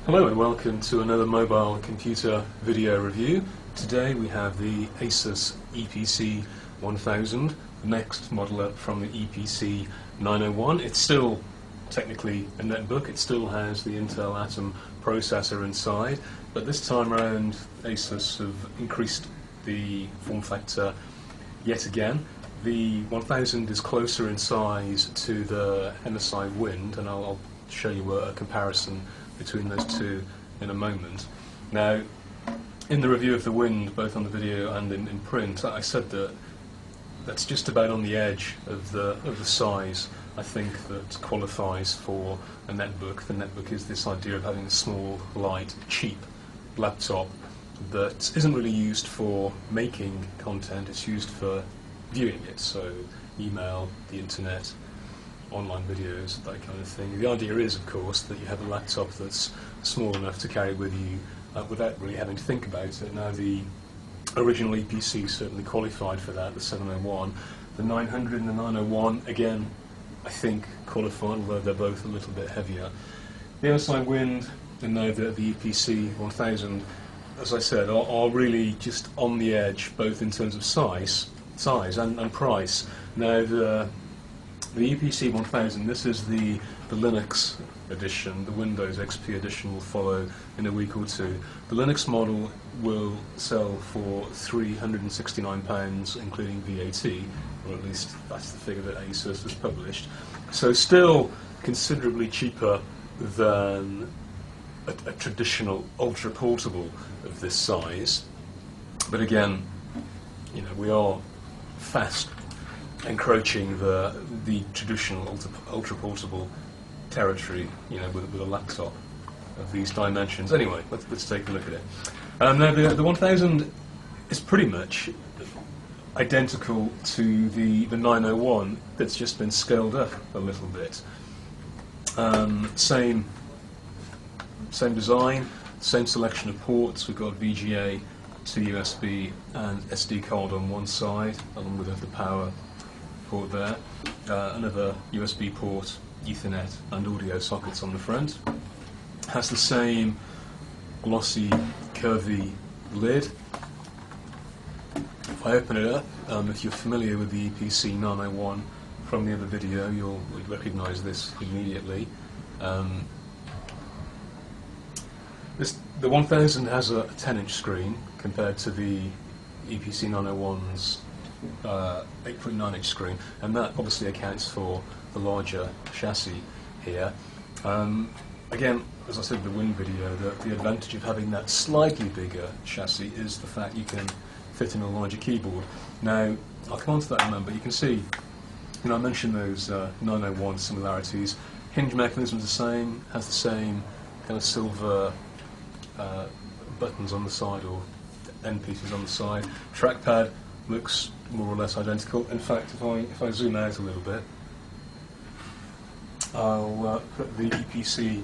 Hello and welcome to another mobile computer video review. Today we have the Asus EEPC-1000, the next model up from the EEPC-901. It's still technically a netbook, it still has the Intel Atom processor inside, but this time around Asus have increased the form factor yet again. The 1000 is closer in size to the MSI Wind, and I'll show you a comparison between those two in a moment. Now, in the review of the Wind, both on the video and in print, I said that that's just about on the edge of the size I think that qualifies for a netbook. The netbook is this idea of having a small, light, cheap laptop that isn't really used for making content, it's used for viewing it, so email, the internet, online videos, that kind of thing. The idea is, of course, that you have a laptop that's small enough to carry with you without really having to think about it. Now, the original EPC certainly qualified for that, the 701. The 900 and the 901, again, I think qualified, although they're both a little bit heavier. The MSI Wind and now the EPC 1000, as I said, are really just on the edge, both in terms of size and price. Now, the EPC 1000, this is the Linux edition. The Windows XP edition will follow in a week or two. The Linux model will sell for £369, including VAT, or at least that's the figure that Asus has published. So still considerably cheaper than a traditional ultra-portable of this size. But again, you know, we are fast encroaching the traditional ultra-portable territory, you know, with a laptop of these dimensions. Anyway, let's take a look at it. Now, the 1000 is pretty much identical to the 901 that's just been scaled up a little bit. Same design, same selection of ports. We've got VGA to USB and SD card on one side, along with the power port there. Another USB port, Ethernet and audio sockets on the front. Has the same glossy, curvy lid. If I open it up, if you're familiar with the EPC 901 from the other video, you'll recognise this immediately. The 1000 has a 10-inch screen compared to the EPC 901's 8.9-inch screen, and that obviously accounts for the larger chassis here. Again, as I said in the Wind video, the advantage of having that slightly bigger chassis is the fact you can fit in a larger keyboard. Now, I'll come on to that in a moment, but you can see, you know, I mentioned those 901 similarities. Hinge mechanism is the same, has the same kind of silver buttons on the side, or end pieces on the side. Trackpad looks more or less identical. In fact, if I zoom out a little bit, I'll put the EPC